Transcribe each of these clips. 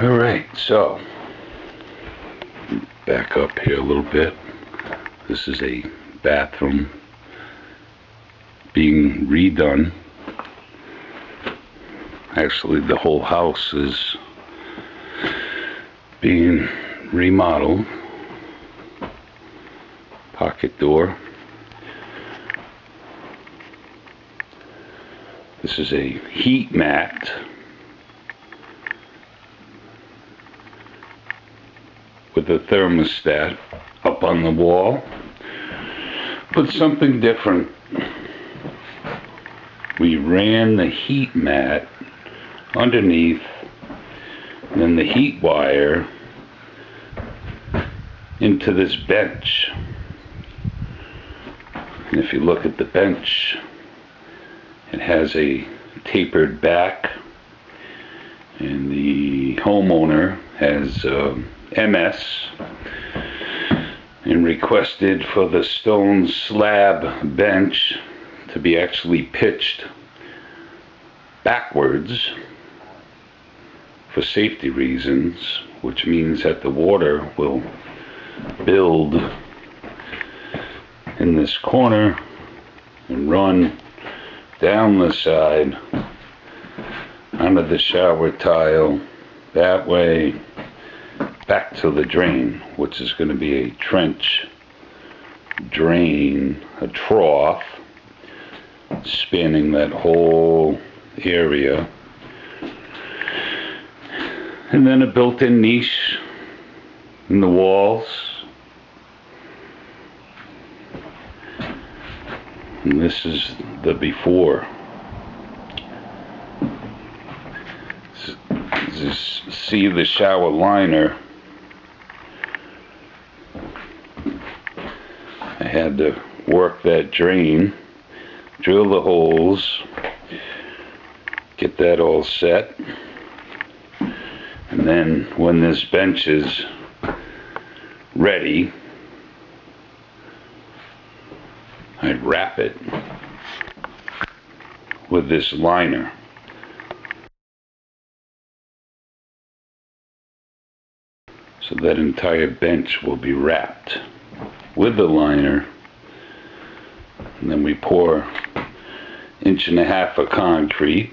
Alright, so back up here a little bit. This is a bathroom being redone. Actually, the whole house is being remodeled. Pocket door. This is a heat mat with a thermostat up on the wall, but something different. We ran the heat mat underneath, and then the heat wire into this bench. And if you look at the bench, it has a tapered back, and the homeowner has MS and requested for the stone slab bench to be actually pitched backwards for safety reasons, which means that the water will build in this corner and run down the side under the shower tile that way back to the drain, which is going to be a trench drain, a trough spanning that whole area, and then a built-in niche in the walls. And this is the before. Just see the shower liner. I had to work that drain, drill the holes, get that all set, and then when this bench is ready, I'd wrap it with this liner. So that entire bench will be wrapped with the liner, and then we pour 1.5 inches of concrete,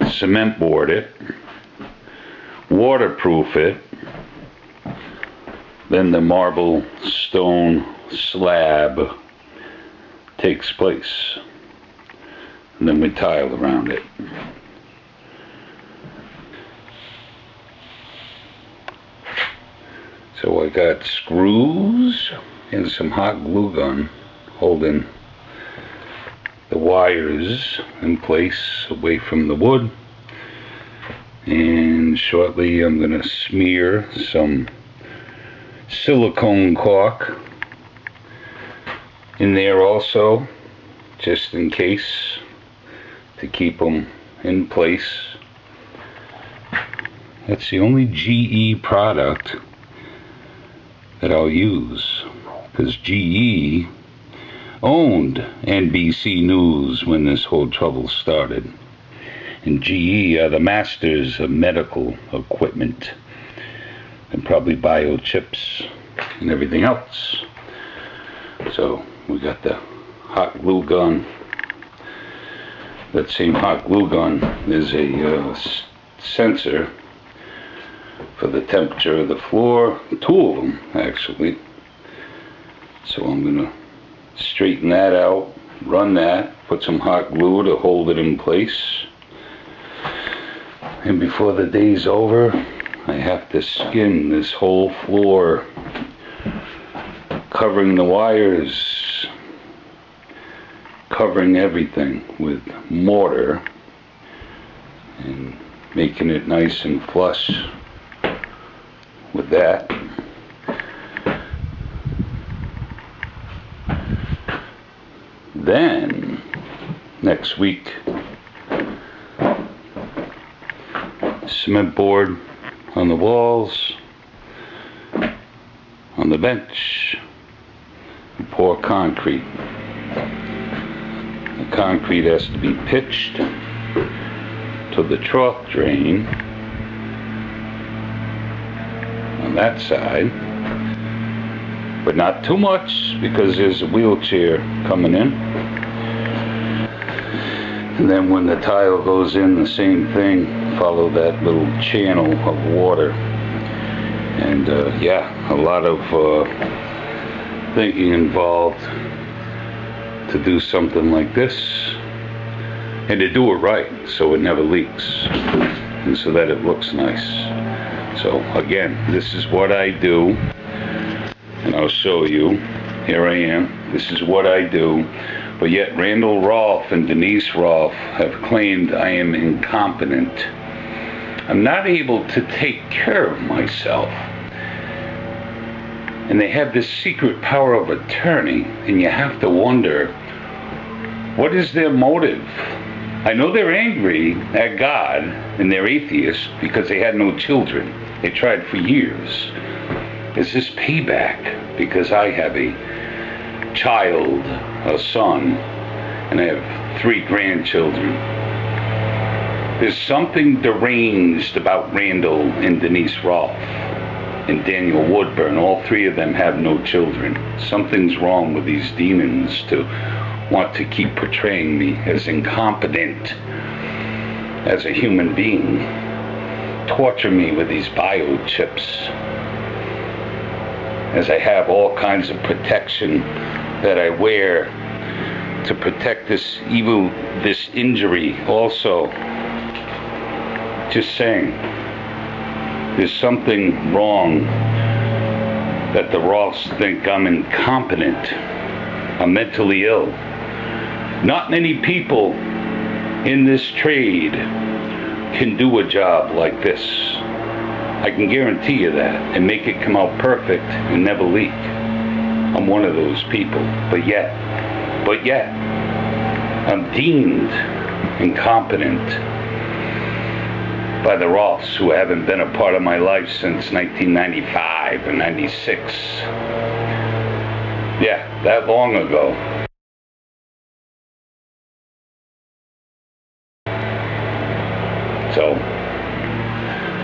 cement board it, waterproof it, then the marble stone slab takes place, and then we tile around it. So I got screws and some hot glue gun holding the wires in place away from the wood, and shortly I'm going to smear some silicone caulk in there also, just in case, to keep them in place. That's the only GE product that I'll use, because GE owned NBC News when this whole trouble started, and GE are the masters of medical equipment and probably biochips and everything else. So we got the hot glue gun. That same hot glue gun is a sensor for the temperature of the floor, 2 of them actually. So I'm gonna straighten that out, run that, put some hot glue to hold it in place, and before the day's over I have to skin this whole floor, covering the wires, covering everything with mortar, and making it nice and flush with that. Then next week, cement board on the walls, on the bench, and pour concrete. concrete has to be pitched to the trough drain on that side, but not too much because there's a wheelchair coming in. And then when the tile goes in, the same thing, follow that little channel of water. And yeah, a lot of thinking involved to do something like this, and to do it right so it never leaks, and so that it looks nice. So again, this is what I do, and I'll show you. Here I am. This is what I do. But yet Randall Rolfe and Denise Rolfe have claimed I am incompetent. I'm not able to take care of myself. And they have this secret power of attorney, and you have to wonder, what is their motive? I know they're angry at God, and they're atheists because they had no children. They tried for years. Is this payback because I have a child, a son, and I have 3 grandchildren? There's something deranged about Randall and Denise Rolfe and Daniel Woodburn. All 3 of them have no children. Something's wrong with these demons to want to keep portraying me as incompetent as a human being, torture me with these biochips, as I have all kinds of protection that I wear to protect this evil, this injury also. Just saying, there's something wrong that the Rolfes think I'm incompetent. I'm mentally ill. Not many people in this trade can do a job like this. I can guarantee you that, and make it come out perfect and never leak. I'm one of those people. But yet, I'm deemed incompetent by the Rolfes, who haven't been a part of my life since 1995 or 96. Yeah, that long ago. So,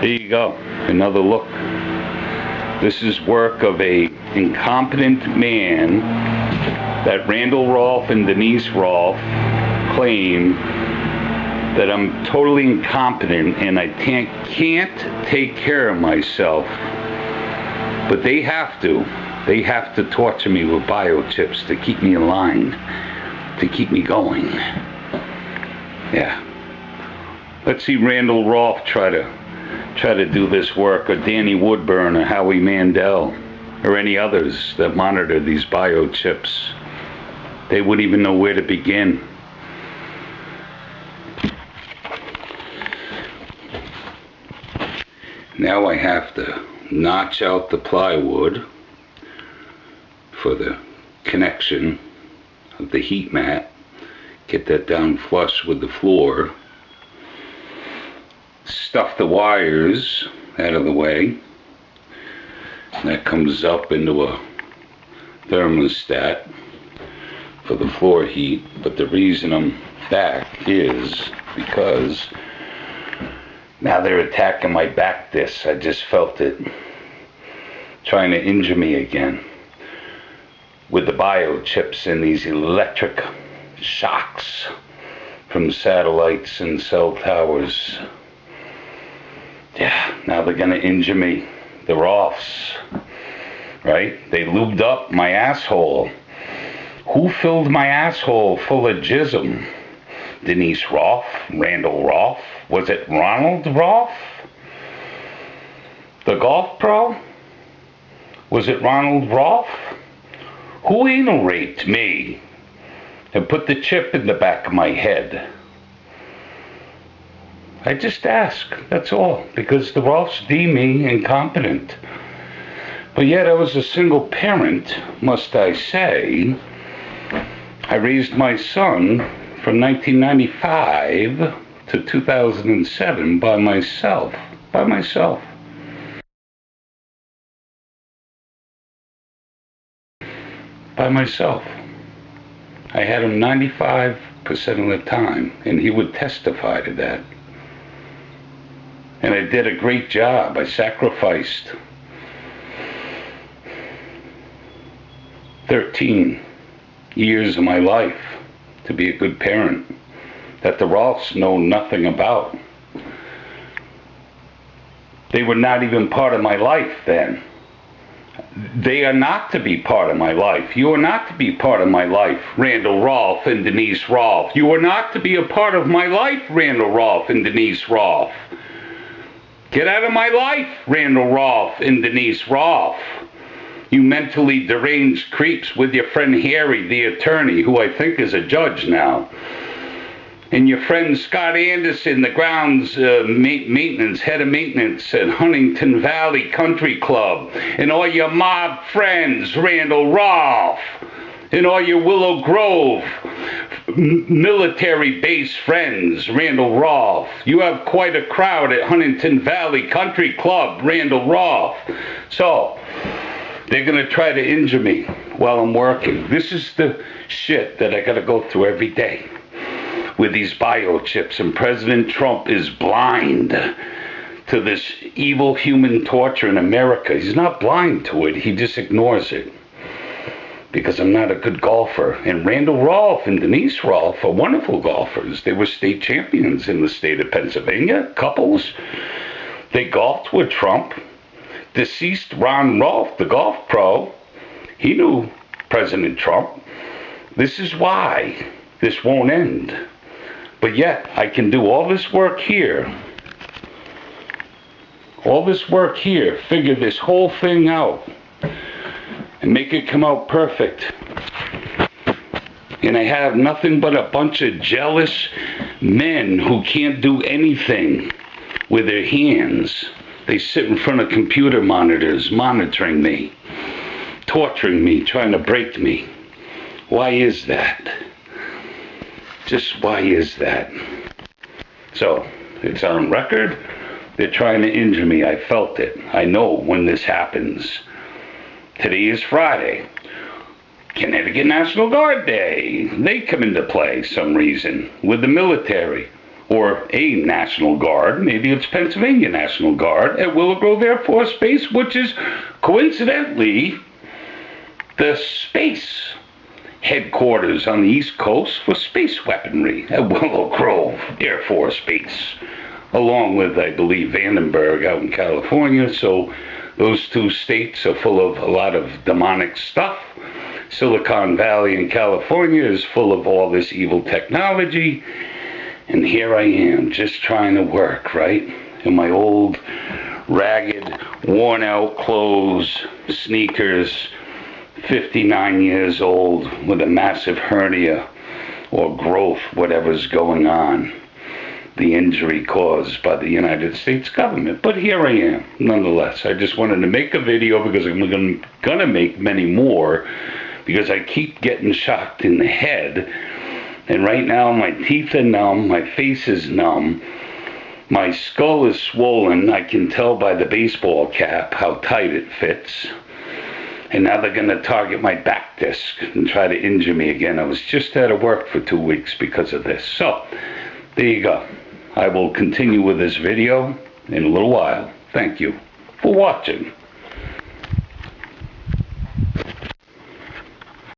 there you go. Another look. This is work of a incompetent man that Randall Rolfe and Denise Rolfe claim that I'm totally incompetent and I can't take care of myself. But they have to. They have to torture me with biochips to keep me in line, to keep me going. Yeah. Let's see Randall Rolfe try to do this work, or Danny Woodburn, or Howie Mandel, or any others that monitor these biochips. They wouldn't even know where to begin. Now I have to notch out the plywood for the connection of the heat mat, get that down flush with the floor, stuff the wires out of the way. That comes up into a thermostat for the floor heat. But the reason I'm back is because now they're attacking my back disc. I just felt it trying to injure me again with the biochips and these electric shocks from satellites and cell towers. Yeah, now they're gonna injure me. The Rolfes, right? They lubed up my asshole. Who filled my asshole full of jism? Denise Rolfe? Randall Rolfe? Was it Ronald Rolfe? The golf pro? Was it Ronald Rolfe? Who anal raped me and put the chip in the back of my head? I just ask, that's all, because the Rolfes deem me incompetent. But yet I was a single parent, must I say. I raised my son from 1995 to 2007 by myself. By myself. I had him 95 of the time, and he would testify to that. And I did a great job. I sacrificed 13 years of my life to be a good parent that the Rolfes know nothing about. They were not even part of my life then. They are not to be part of my life. You are not to be part of my life, Randall Rolfe and Denise Rolfe. You are not to be a part of my life, Randall Rolfe and Denise Rolfe. Get out of my life, Randall Rolfe and Denise Rolfe. You mentally deranged creeps with your friend Harry, the attorney, who I think is a judge now. And your friend Scott Anderson, the grounds maintenance, head of maintenance at Huntington Valley Country Club. And all your mob friends, Randall Rolfe. And all your Willow Grove military base friends, Randall Rolfe. You have quite a crowd at Huntington Valley Country Club, Randall Rolfe. So, they're going to try to injure me while I'm working. This is the shit that I got to go through every day with these biochips, and President Trump is blind to this evil human torture in America. He's not blind to it, he just ignores it. Because I'm not a good golfer. And Randall Rolfe and Denise Rolfe are wonderful golfers. They were state champions in the state of Pennsylvania, couples. They golfed with Trump. Deceased Ron Rolfe, the golf pro, he knew President Trump. This is why this won't end. But yet, I can do all this work here. All this work here, figure this whole thing out, and make it come out perfect. And I have nothing but a bunch of jealous men who can't do anything with their hands. They sit in front of computer monitors, monitoring me, torturing me, trying to break me. Why is that? Just why is that? So, it's on record. They're trying to injure me. I felt it. I know when this happens. Today is Friday. Connecticut National Guard Day. They come into play some reason with the military. Or a National Guard. Maybe it's Pennsylvania National Guard at Willow Grove Air Force Base, which is coincidentally the space headquarters on the East Coast for space weaponry at Willow Grove Air Force Base, along with, I believe, Vandenberg out in California. So those two states are full of a lot of demonic stuff. Silicon Valley in California is full of all this evil technology. And here I am, just trying to work, right? In my old, ragged, worn-out clothes, sneakers, 59 years old, with a massive hernia or growth, whatever's going on. The injury caused by the United States government. But here I am, nonetheless. I just wanted to make a video because I'm gonna make many more, because I keep getting shocked in the head. And right now my teeth are numb, my face is numb, my skull is swollen. I can tell by the baseball cap how tight it fits. And now they're going to target my back disc and try to injure me again. I was just out of work for 2 weeks because of this. So, there you go. I will continue with this video in a little while. Thank you for watching.